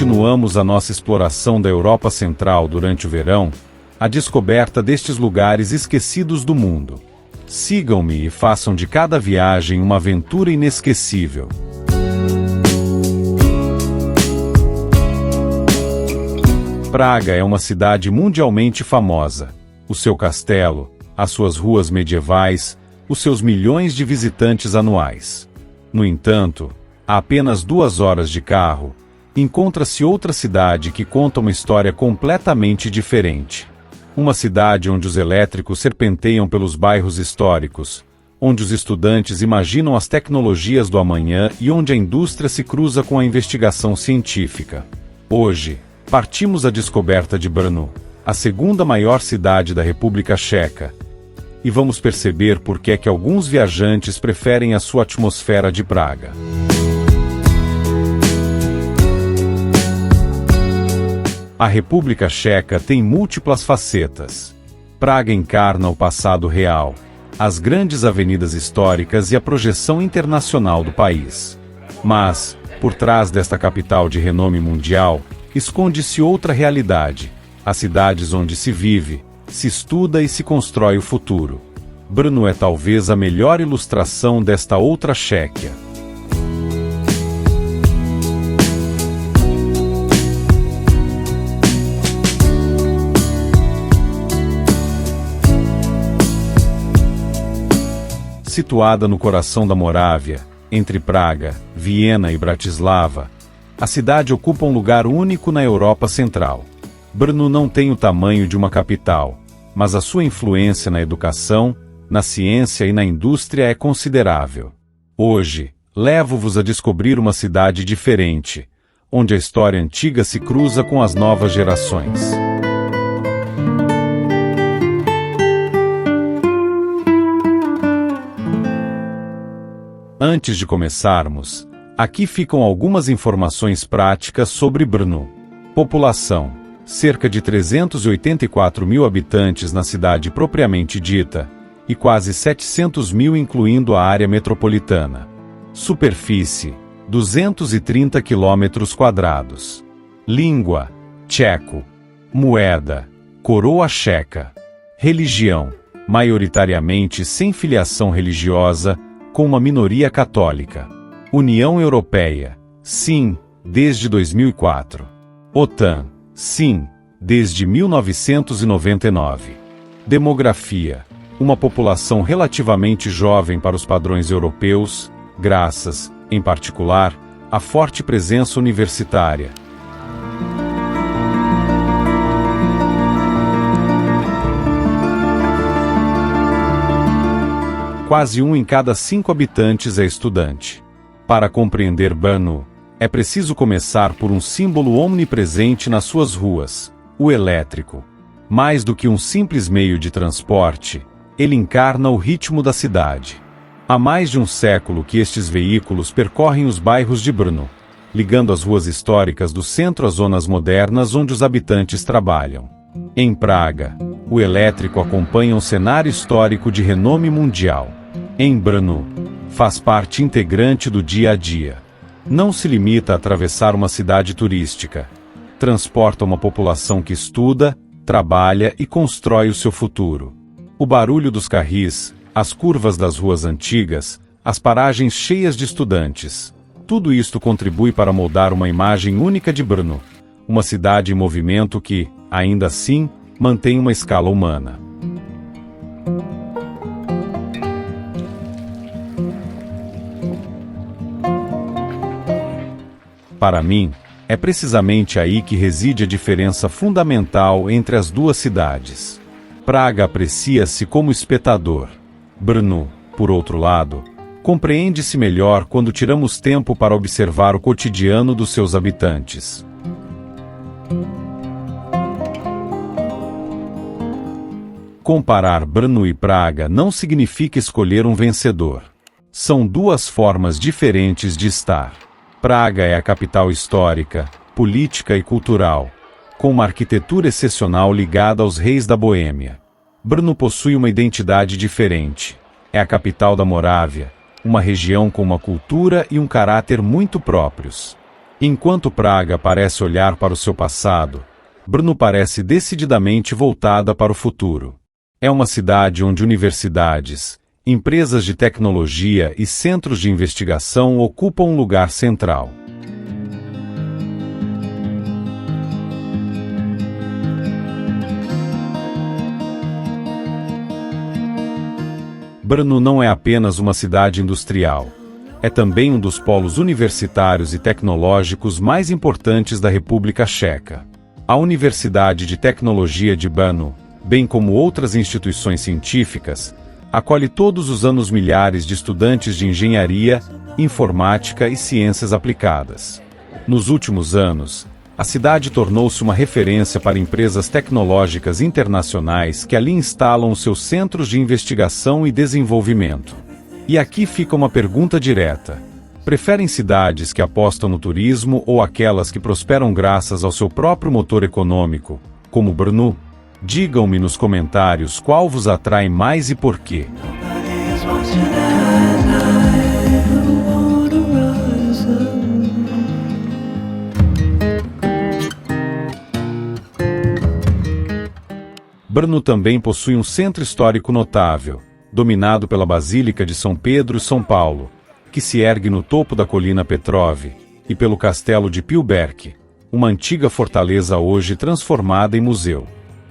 continuamos a nossa exploração da Europa Central durante o verão, a descoberta destes lugares esquecidos do mundo. Sigam-me e façam de cada viagem uma aventura inesquecível. Praga é uma cidade mundialmente famosa. O seu castelo, as suas ruas medievais, os seus milhões de visitantes anuais. No entanto, a apenas 2 horas de carro, encontra-se outra cidade que conta uma história completamente diferente. Uma cidade onde os elétricos serpenteiam pelos bairros históricos, onde os estudantes imaginam as tecnologias do amanhã e onde a indústria se cruza com a investigação científica. Hoje, partimos à descoberta de Brno, a segunda maior cidade da República Checa, e vamos perceber por que é que alguns viajantes preferem a sua atmosfera de Praga. A República Checa tem múltiplas facetas. Praga encarna o passado real, as grandes avenidas históricas e a projeção internacional do país. Mas, por trás desta capital de renome mundial, esconde-se outra realidade, as cidades onde se vive, se estuda e se constrói o futuro. Brno é talvez a melhor ilustração desta outra Chequia. Situada no coração da Morávia, entre Praga, Viena e Bratislava, a cidade ocupa um lugar único na Europa Central. Brno não tem o tamanho de uma capital, mas a sua influência na educação, na ciência e na indústria é considerável. Hoje, levo-vos a descobrir uma cidade diferente, onde a história antiga se cruza com as novas gerações. Antes de começarmos, aqui ficam algumas informações práticas sobre Brno. População: cerca de 384 mil habitantes na cidade propriamente dita, e quase 700 mil incluindo a área metropolitana. Superfície: 230 km². Língua: tcheco. Moeda: coroa checa. Religião: maioritariamente sem filiação religiosa, com uma minoria católica. União Europeia: sim, desde 2004. OTAN: sim, desde 1999. Demografia: uma população relativamente jovem para os padrões europeus, graças, em particular, à forte presença universitária. Quase 1 em cada 5 habitantes é estudante. Para compreender Brno, é preciso começar por um símbolo omnipresente nas suas ruas: o elétrico. Mais do que um simples meio de transporte, ele encarna o ritmo da cidade. Há mais de um século que estes veículos percorrem os bairros de Brno, ligando as ruas históricas do centro às zonas modernas onde os habitantes trabalham. Em Praga, o elétrico acompanha um cenário histórico de renome mundial. Em Brno, faz parte integrante do dia a dia. Não se limita a atravessar uma cidade turística. Transporta uma população que estuda, trabalha e constrói o seu futuro. O barulho dos carris, as curvas das ruas antigas, as paragens cheias de estudantes. Tudo isto contribui para moldar uma imagem única de Brno, uma cidade em movimento que, ainda assim, mantém uma escala humana. Para mim, é precisamente aí que reside a diferença fundamental entre as duas cidades. Praga aprecia-se como espectador. Brno, por outro lado, compreende-se melhor quando tiramos tempo para observar o cotidiano dos seus habitantes. Comparar Brno e Praga não significa escolher um vencedor. São duas formas diferentes de estar. Praga é a capital histórica, política e cultural, com uma arquitetura excepcional ligada aos reis da Boêmia. Brno possui uma identidade diferente. É a capital da Morávia, uma região com uma cultura e um caráter muito próprios. Enquanto Praga parece olhar para o seu passado, Brno parece decididamente voltada para o futuro. É uma cidade onde universidades, empresas de tecnologia e centros de investigação ocupam um lugar central. Brno não é apenas uma cidade industrial. É também um dos polos universitários e tecnológicos mais importantes da República Checa. A Universidade de Tecnologia de Brno, bem como outras instituições científicas, acolhe todos os anos milhares de estudantes de engenharia, informática e ciências aplicadas. Nos últimos anos, a cidade tornou-se uma referência para empresas tecnológicas internacionais que ali instalam os seus centros de investigação e desenvolvimento. E aqui fica uma pergunta direta. Preferem cidades que apostam no turismo ou aquelas que prosperam graças ao seu próprio motor econômico, como Brno? Digam-me nos comentários qual vos atrai mais e por quê. Brno também possui um centro histórico notável, dominado pela Basílica de São Pedro, São Paulo, que se ergue no topo da colina Petrov, e pelo Castelo de Pilberk, uma antiga fortaleza hoje transformada em museu.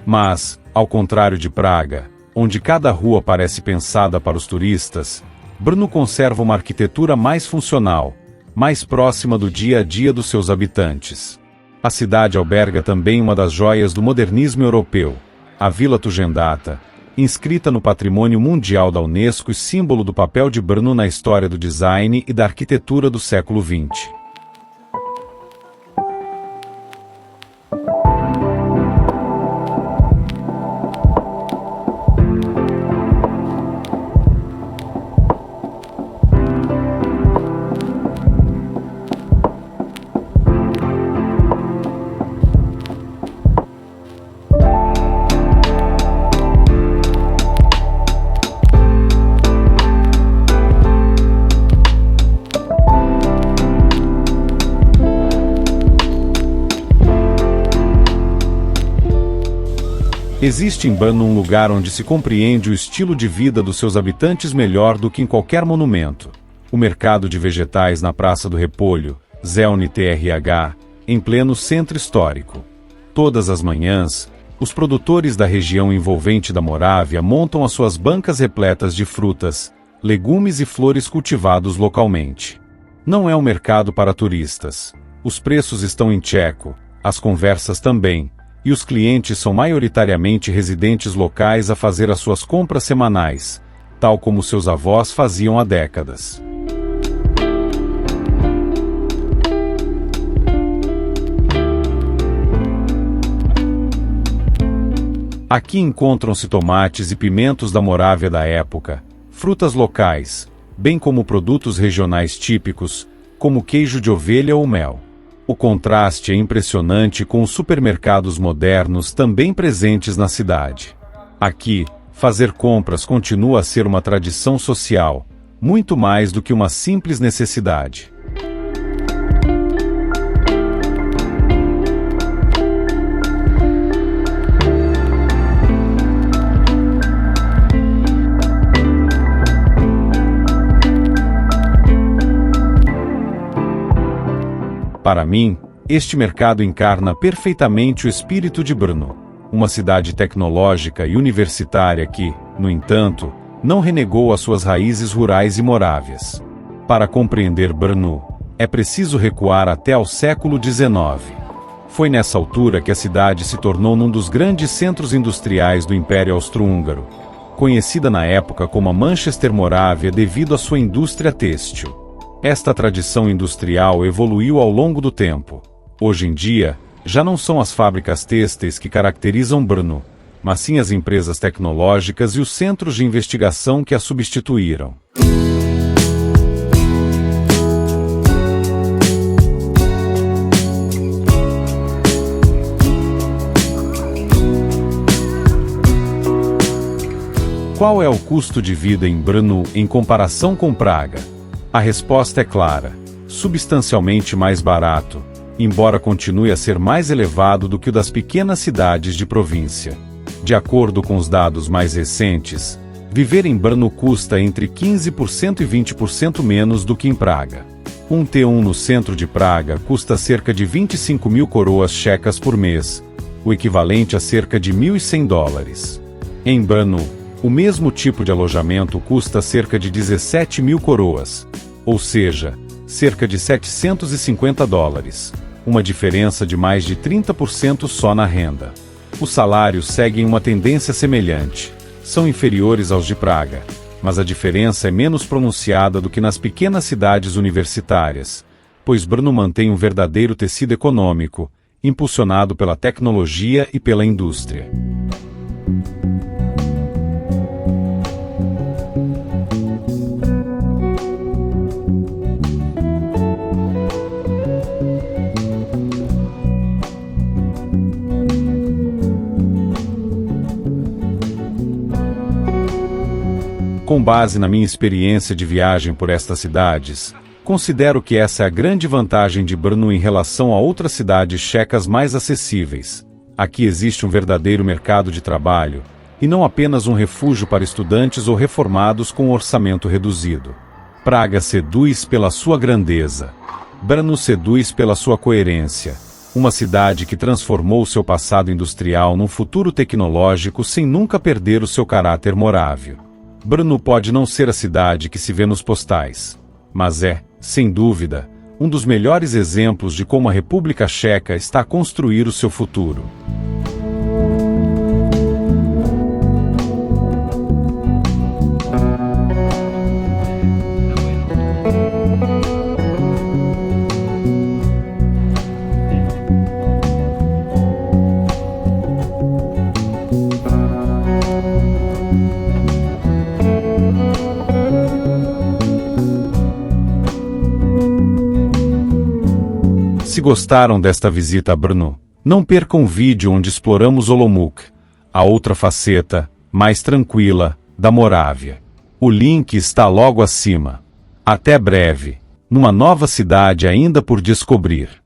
Mas, ao contrário de Praga, onde cada rua parece pensada para os turistas, Brno conserva uma arquitetura mais funcional, mais próxima do dia a dia dos seus habitantes. A cidade alberga também uma das joias do modernismo europeu, a Vila Tugendata, inscrita no Patrimônio Mundial da Unesco e símbolo do papel de Brno na história do design e da arquitetura do século XX. Existe em Brno um lugar onde se compreende o estilo de vida dos seus habitantes melhor do que em qualquer monumento. O mercado de vegetais na Praça do Repolho, Zelny TRH, em pleno centro histórico. Todas as manhãs, os produtores da região envolvente da Morávia montam as suas bancas repletas de frutas, legumes e flores cultivados localmente. Não é um mercado para turistas. Os preços estão em tcheco, as conversas também, e os clientes são maioritariamente residentes locais a fazer as suas compras semanais, tal como seus avós faziam há décadas. Aqui encontram-se tomates e pimentos da Morávia da época, frutas locais, bem como produtos regionais típicos, como queijo de ovelha ou mel. O contraste é impressionante com os supermercados modernos também presentes na cidade. Aqui, fazer compras continua a ser uma tradição social, muito mais do que uma simples necessidade. Para mim, este mercado encarna perfeitamente o espírito de Brno, uma cidade tecnológica e universitária que, no entanto, não renegou as suas raízes rurais e morávias. Para compreender Brno, é preciso recuar até ao século XIX. Foi nessa altura que a cidade se tornou um dos grandes centros industriais do Império Austro-Húngaro, conhecida na época como a Manchester Morávia devido à sua indústria têxtil. Esta tradição industrial evoluiu ao longo do tempo. Hoje em dia, já não são as fábricas têxteis que caracterizam Brno, mas sim as empresas tecnológicas e os centros de investigação que a substituíram. Qual é o custo de vida em Brno em comparação com Praga? A resposta é clara. substancialmente mais barato, embora continue a ser mais elevado do que o das pequenas cidades de província. De acordo com os dados mais recentes, viver em Brno custa entre 15% e 20% menos do que em Praga. Um T1 no centro de Praga custa cerca de 25.000 coroas checas por mês, o equivalente a cerca de $1.100. Em Brno, o mesmo tipo de alojamento custa cerca de 17.000 coroas, ou seja, cerca de $750, uma diferença de mais de 30% só na renda. Os salários seguem uma tendência semelhante, são inferiores aos de Praga, mas a diferença é menos pronunciada do que nas pequenas cidades universitárias, pois Brno mantém um verdadeiro tecido econômico, impulsionado pela tecnologia e pela indústria. Com base na minha experiência de viagem por estas cidades, considero que essa é a grande vantagem de Brno em relação a outras cidades checas mais acessíveis. Aqui existe um verdadeiro mercado de trabalho, e não apenas um refúgio para estudantes ou reformados com um orçamento reduzido. Praga seduz pela sua grandeza. Brno seduz pela sua coerência. Uma cidade que transformou seu passado industrial num futuro tecnológico sem nunca perder o seu caráter morável. Brno pode não ser a cidade que se vê nos postais, mas é, sem dúvida, um dos melhores exemplos de como a República Checa está a construir o seu futuro. Se gostaram desta visita a Brno, não percam o vídeo onde exploramos Olomouc, a outra faceta, mais tranquila, da Morávia. O link está logo acima. Até breve, numa nova cidade ainda por descobrir.